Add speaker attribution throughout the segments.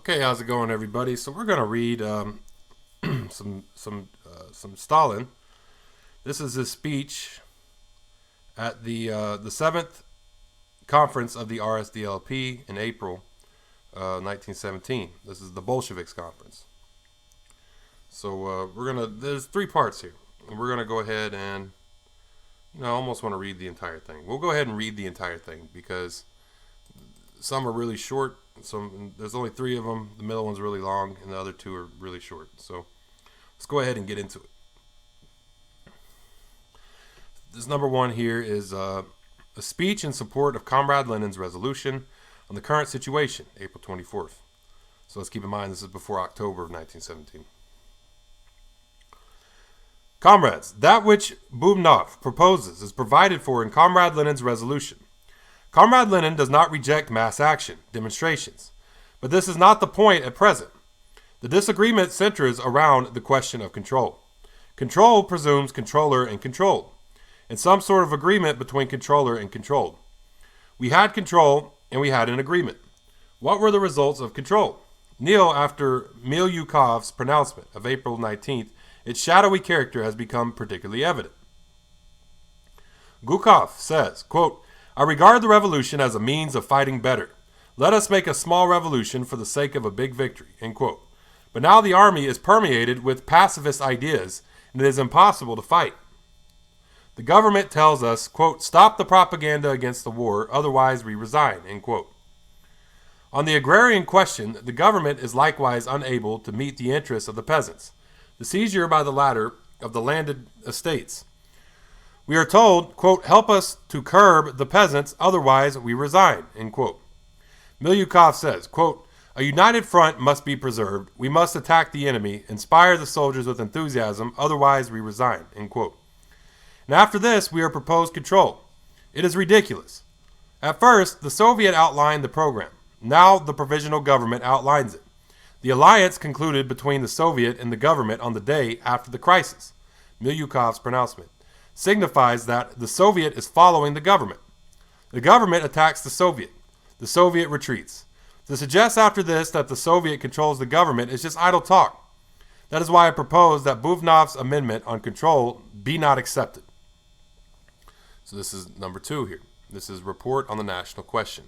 Speaker 1: Okay, how's it going, everybody? So we're gonna read some Stalin. This is his speech at the seventh conference of the R.S.D.L.P. in April 1917. This is the Bolsheviks conference. So there's three parts here, and we're gonna go ahead and I almost want to read the entire thing. We'll go ahead and read the entire thing because some are really short. There's only three of them. The middle one's really long, and the other two are really short. So let's go ahead and get into it. This number one here is a speech in support of Comrade Lenin's resolution on the current situation, April 24th. So let's keep in mind this is before October of 1917. Comrades, that which Bubnov proposes is provided for in Comrade Lenin's resolution. Comrade Lenin does not reject mass action, demonstrations. But this is not the point at present. The disagreement centers around the question of control. Control presumes controller and controlled, and some sort of agreement between controller and controlled. We had control, and we had an agreement. What were the results of control? Neil, after Milyukov's pronouncement of April 19th, its shadowy character has become particularly evident. Gukov says, quote, I regard the revolution as a means of fighting better. Let us make a small revolution for the sake of a big victory, end quote. But now the army is permeated with pacifist ideas, and it is impossible to fight. The government tells us, quote, stop the propaganda against the war, otherwise we resign, end quote. On the agrarian question, the government is likewise unable to meet the interests of the peasants. The seizure by the latter of the landed estates. We are told, quote, help us to curb the peasants, otherwise we resign, end quote. Milyukov says, quote, a united front must be preserved. We must attack the enemy, inspire the soldiers with enthusiasm, otherwise we resign, end quote. And after this, we are proposed control. It is ridiculous. At first, the Soviet outlined the program. Now the provisional government outlines it. The alliance concluded between the Soviet and the government on the day after the crisis, Milyukov's pronouncement, signifies that the Soviet is following the government. The government attacks the Soviet. The Soviet retreats. To suggest after this that the Soviet controls the government is just idle talk. That is why I propose that Bubnov's amendment on control be not accepted. So this is number two here. This is report on the national question.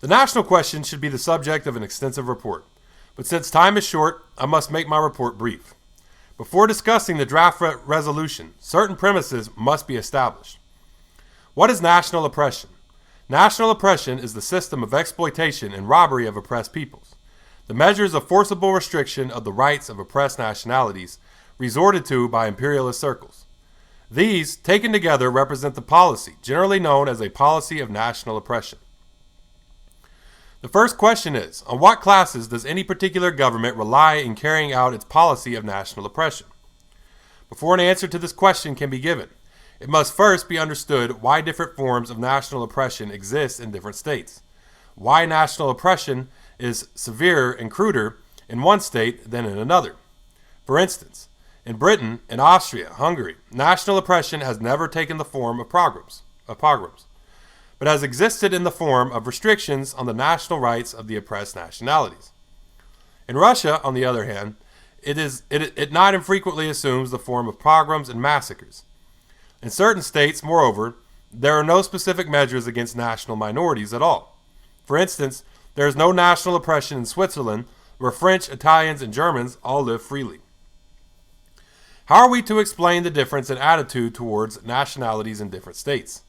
Speaker 1: The national question should be the subject of an extensive report. But since time is short, I must make my report brief. Before discussing the draft resolution, certain premises must be established. What is national oppression? National oppression is the system of exploitation and robbery of oppressed peoples. The measures of forcible restriction of the rights of oppressed nationalities resorted to by imperialist circles. These, taken together, represent the policy, generally known as a policy of national oppression. The first question is, on what classes does any particular government rely in carrying out its policy of national oppression? Before an answer to this question can be given, it must first be understood why different forms of national oppression exist in different states. Why national oppression is severer and cruder in one state than in another. For instance, in Britain, in Austria, Hungary, national oppression has never taken the form of pogroms, but has existed in the form of restrictions on the national rights of the oppressed nationalities. In Russia, on the other hand, it not infrequently assumes the form of pogroms and massacres. In certain states, moreover, there are no specific measures against national minorities at all. For instance, there is no national oppression in Switzerland, where French, Italians, and Germans all live freely. How are we to explain the difference in attitude towards nationalities in different states?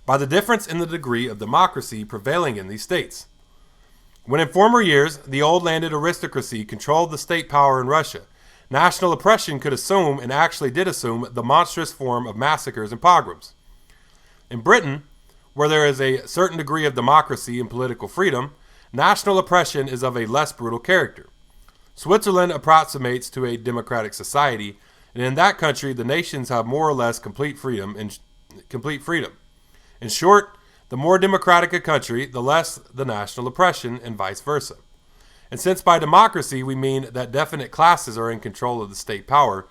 Speaker 1: By the difference in the degree of democracy prevailing in these states. When in former years the old landed aristocracy controlled the state power in Russia, national oppression could assume, and actually did assume, the monstrous form of massacres and pogroms. In Britain, where there is a certain degree of democracy and political freedom, national oppression is of a less brutal character. Switzerland approximates to a democratic society, and in that country the nations have more or less complete freedom. In short, the more democratic a country, the less the national oppression, and vice versa. And since by democracy we mean that definite classes are in control of the state power,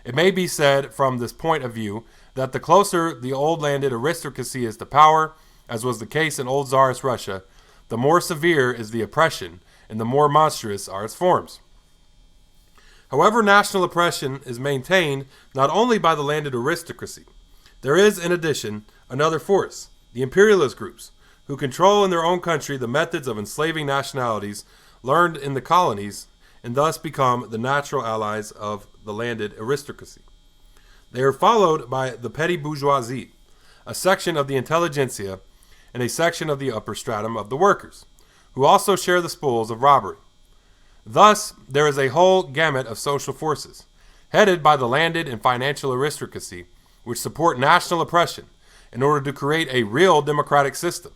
Speaker 1: it may be said from this point of view that the closer the old landed aristocracy is to power, as was the case in old Tsarist Russia, the more severe is the oppression and the more monstrous are its forms. However, national oppression is maintained not only by the landed aristocracy. There is, in addition, another force, the imperialist groups, who control in their own country the methods of enslaving nationalities learned in the colonies and thus become the natural allies of the landed aristocracy. They are followed by the petty bourgeoisie, a section of the intelligentsia, and a section of the upper stratum of the workers, who also share the spoils of robbery. Thus, there is a whole gamut of social forces, headed by the landed and financial aristocracy, which support national oppression in order to create a real democratic system.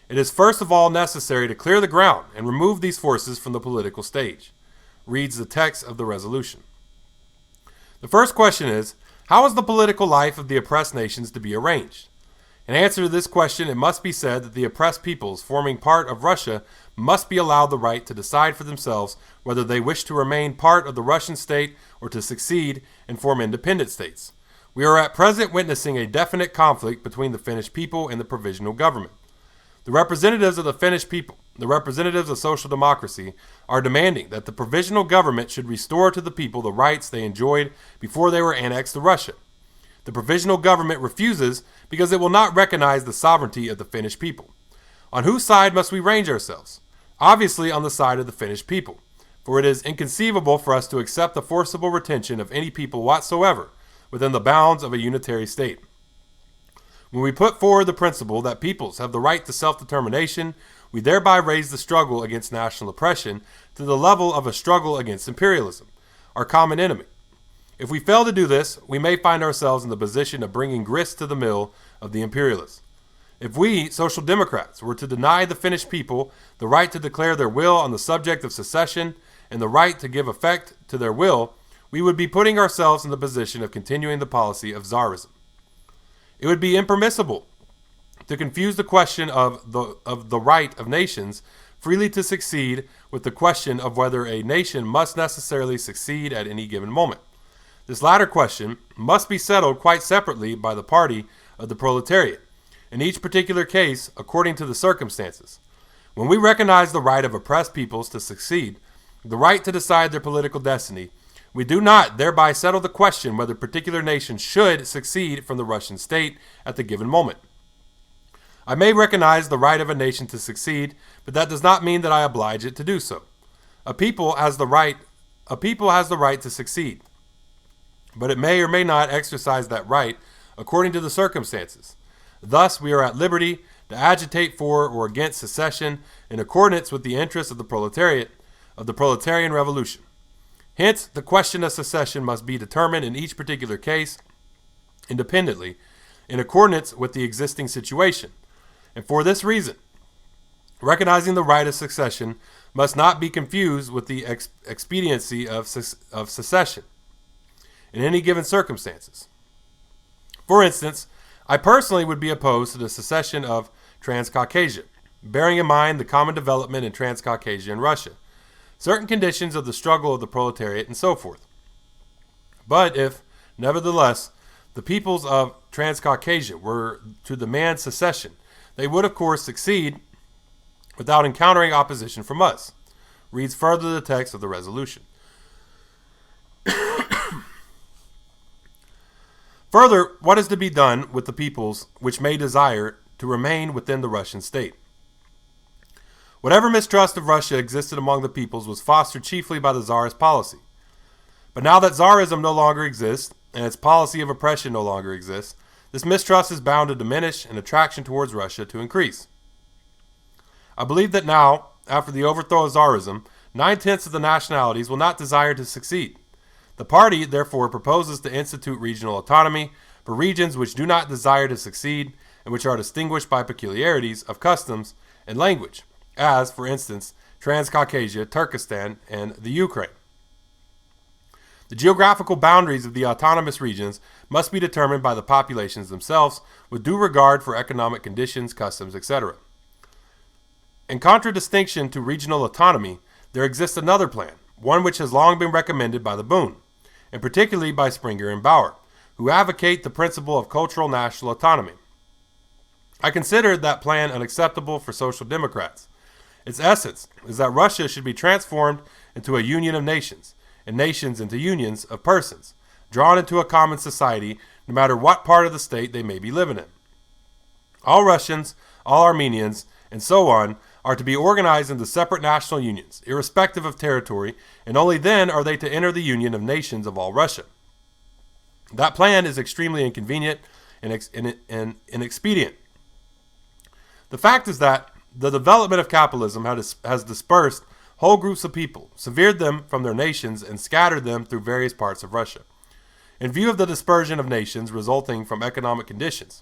Speaker 1: It is first of all necessary to clear the ground and remove these forces from the political stage, reads the text of the resolution. The first question is, how is the political life of the oppressed nations to be arranged? In answer to this question, it must be said that the oppressed peoples forming part of Russia must be allowed the right to decide for themselves whether they wish to remain part of the Russian state or to secede and form independent states. We are at present witnessing a definite conflict between the Finnish people and the provisional government. The representatives of the Finnish people, the representatives of social democracy, are demanding that the provisional government should restore to the people the rights they enjoyed before they were annexed to Russia. The provisional government refuses because it will not recognize the sovereignty of the Finnish people. On whose side must we range ourselves? Obviously on the side of the Finnish people, for it is inconceivable for us to accept the forcible retention of any people whatsoever within the bounds of a unitary state. When we put forward the principle that peoples have the right to self-determination, we thereby raise the struggle against national oppression to the level of a struggle against imperialism, our common enemy. If we fail to do this, we may find ourselves in the position of bringing grist to the mill of the imperialists. If we, Social Democrats, were to deny the Finnish people the right to declare their will on the subject of secession and the right to give effect to their will, we would be putting ourselves in the position of continuing the policy of Tsarism. It would be impermissible to confuse the question of the right of nations freely to succeed with the question of whether a nation must necessarily succeed at any given moment. This latter question must be settled quite separately by the party of the proletariat, in each particular case according to the circumstances. When we recognize the right of oppressed peoples to succeed, the right to decide their political destiny, we do not thereby settle the question whether particular nations should succeed from the Russian state at the given moment. I may recognize the right of a nation to succeed, but that does not mean that I oblige it to do so. A people has the right to succeed, but it may or may not exercise that right according to the circumstances. Thus, we are at liberty to agitate for or against secession in accordance with the interests of the proletariat, of the proletarian revolution. Hence, the question of secession must be determined in each particular case independently, in accordance with the existing situation. And for this reason, recognizing the right of secession must not be confused with the expediency of secession in any given circumstances. For instance, I personally would be opposed to the secession of Transcaucasia, bearing in mind the common development in Transcaucasia and Russia, certain conditions of the struggle of the proletariat, and so forth. But if, nevertheless, the peoples of Transcaucasia were to demand secession, they would of course succeed without encountering opposition from us. Reads further the text of the resolution. Further, what is to be done with the peoples which may desire to remain within the Russian state? Whatever mistrust of Russia existed among the peoples was fostered chiefly by the Tsarist policy. But now that Tsarism no longer exists, and its policy of oppression no longer exists, this mistrust is bound to diminish and attraction towards Russia to increase. I believe that now, after the overthrow of Tsarism, 9/10 of the nationalities will not desire to succeed. The party, therefore, proposes to institute regional autonomy for regions which do not desire to succeed and which are distinguished by peculiarities of customs and language, as, for instance, Transcaucasia, Turkestan, and the Ukraine. The geographical boundaries of the autonomous regions must be determined by the populations themselves with due regard for economic conditions, customs, etc. In contradistinction to regional autonomy, there exists another plan, one which has long been recommended by the Bund, and particularly by Springer and Bauer, who advocate the principle of cultural national autonomy. I considered that plan unacceptable for Social Democrats. Its essence is that Russia should be transformed into a union of nations, and nations into unions of persons, drawn into a common society no matter what part of the state they may be living in. All Russians, all Armenians, and so on are to be organized into separate national unions, irrespective of territory, and only then are they to enter the union of nations of all Russia. That plan is extremely inconvenient and inexpedient. The fact is that the development of capitalism has dispersed whole groups of people, severed them from their nations, and scattered them through various parts of Russia. In view of the dispersion of nations resulting from economic conditions,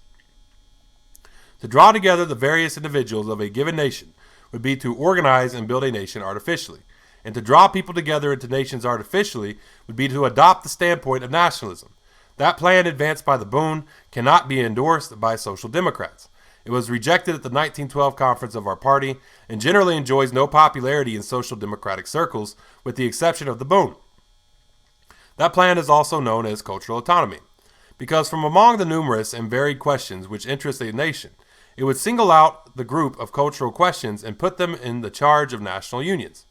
Speaker 1: to draw together the various individuals of a given nation would be to organize and build a nation artificially, and to draw people together into nations artificially would be to adopt the standpoint of nationalism. That plan advanced by the Bund cannot be endorsed by Social Democrats. It was rejected at the 1912 conference of our party and generally enjoys no popularity in social democratic circles, with the exception of the Bund. That plan is also known as cultural autonomy, because from among the numerous and varied questions which interest a nation, it would single out the group of cultural questions and put them in the charge of national unions.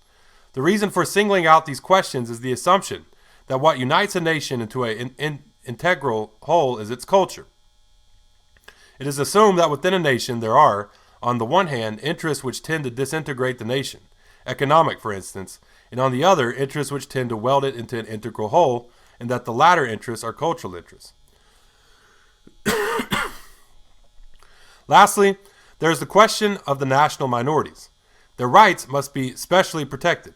Speaker 1: The reason for singling out these questions is the assumption that what unites a nation into an integral whole is its culture. It is assumed that within a nation there are, on the one hand, interests which tend to disintegrate the nation, economic, for instance, and on the other, interests which tend to weld it into an integral whole, and that the latter interests are cultural interests. Lastly, there is the question of the national minorities. Their rights must be specially protected.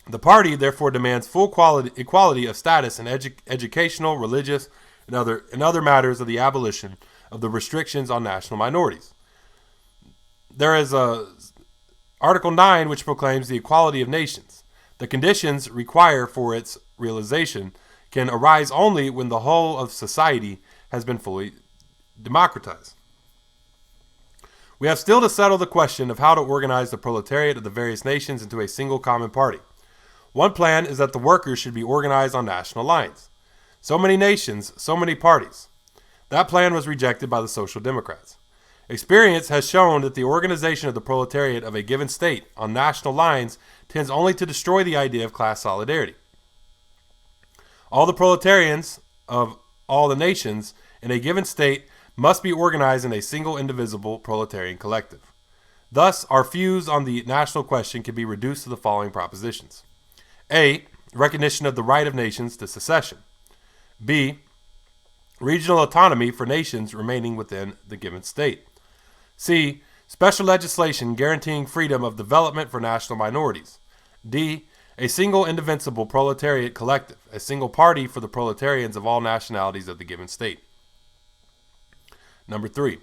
Speaker 1: The party therefore demands full equality of status in educational, religious, and other matters of the abolition of the restrictions on national minorities. There is Article 9 which proclaims the equality of nations. The conditions required for its realization can arise only when the whole of society has been fully democratized. We have still to settle the question of how to organize the proletariat of the various nations into a single common party. One plan is that the workers should be organized on national lines. So many nations, so many parties. That plan was rejected by the Social Democrats. Experience has shown that the organization of the proletariat of a given state on national lines tends only to destroy the idea of class solidarity. All the proletarians of all the nations in a given state must be organized in a single indivisible proletarian collective. Thus, our views on the national question can be reduced to the following propositions. A. Recognition of the right of nations to secession. B. Regional autonomy for nations remaining within the given state. C. Special legislation guaranteeing freedom of development for national minorities. D. A single indivisible proletariat collective, a single party for the proletarians of all nationalities of the given state. Number 3.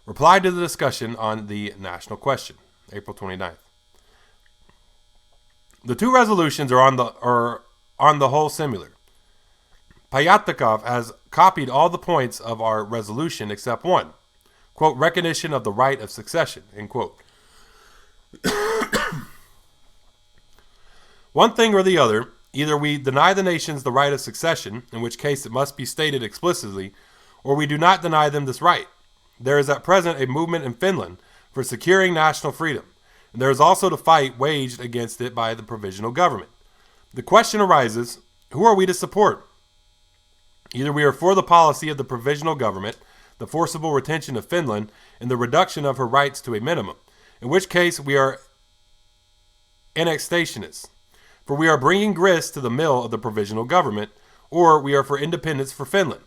Speaker 1: Reply to the discussion on the national question, April 29th. The two resolutions are on the whole similar. Pyatakov has copied all the points of our resolution except one, quote, recognition of the right of succession, end quote. One thing or the other, either we deny the nations the right of succession, in which case it must be stated explicitly, or we do not deny them this right. There is at present a movement in Finland for securing national freedom, and there is also the fight waged against it by the provisional government. The question arises, who are we to support? Either we are for the policy of the provisional government, the forcible retention of Finland, and the reduction of her rights to a minimum, in which case we are annexationists, for we are bringing grist to the mill of the provisional government, or we are for independence for Finland.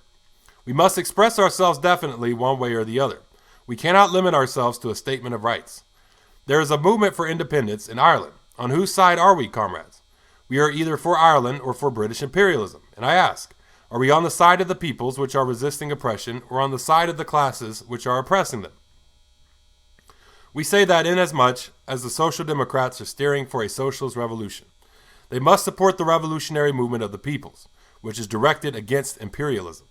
Speaker 1: We must express ourselves definitely one way or the other. We cannot limit ourselves to a statement of rights. There is a movement for independence in Ireland. On whose side are we, comrades? We are either for Ireland or for British imperialism. And I ask, are we on the side of the peoples which are resisting oppression, or on the side of the classes which are oppressing them? We say that inasmuch as the Social Democrats are steering for a socialist revolution, they must support the revolutionary movement of the peoples, which is directed against imperialism.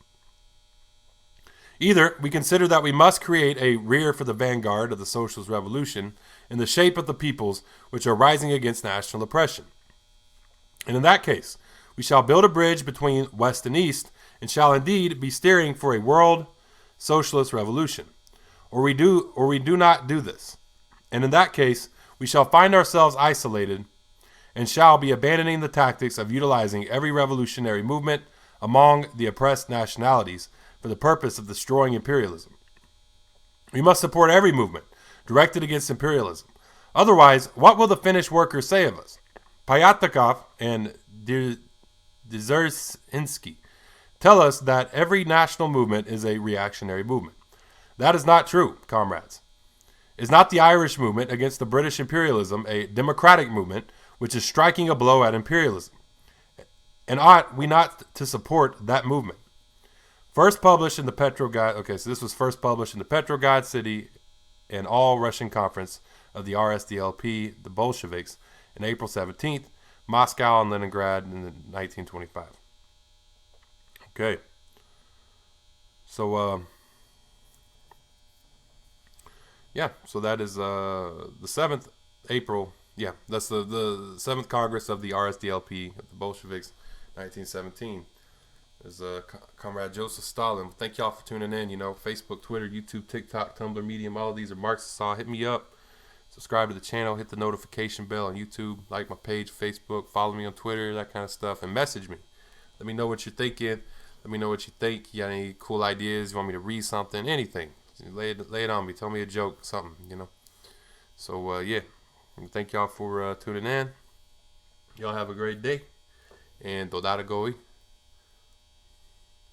Speaker 1: Either we consider that we must create a rear for the vanguard of the socialist revolution in the shape of the peoples which are rising against national oppression. And in that case, we shall build a bridge between West and East, and shall indeed be steering for a world socialist revolution. or we do not do this. And in that case, we shall find ourselves isolated and shall be abandoning the tactics of utilizing every revolutionary movement among the oppressed nationalities for the purpose of destroying imperialism. We must support every movement directed against imperialism. Otherwise, what will the Finnish workers say of us? Pyatakov and Dzierżynski tell us that every national movement is a reactionary movement. That is not true, comrades. Is not the Irish movement against the British imperialism a democratic movement which is striking a blow at imperialism? And ought we not to support that movement? First published in the Petrograd, okay, so this was first published in the Petrograd City and All Russian Conference of the R.S.D.L.P, the Bolsheviks, in April 17th, Moscow and Leningrad in 1925. Okay. So, yeah, so that is the 7th April. Yeah, that's the 7th Congress of the R.S.D.L.P, of the Bolsheviks, 1917. Is Comrade Josef Stalin. Thank y'all for tuning in. You know, Facebook, Twitter, YouTube, TikTok, Tumblr, Medium, all of these are Marxists. Hit me up. Subscribe to the channel. Hit the notification bell on YouTube. Like my page, Facebook. Follow me on Twitter, that kind of stuff. And message me. Let me know what you're thinking. Let me know what you think. You got any cool ideas? You want me to read something? Anything. Lay it on me. Tell me a joke, something, you know. So, yeah. Thank y'all for tuning in. Y'all have a great day. And Dodada Goi.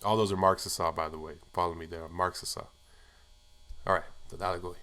Speaker 1: All those are Marxists, by the way. Follow me there. Marxists. All right. Dodada Goi.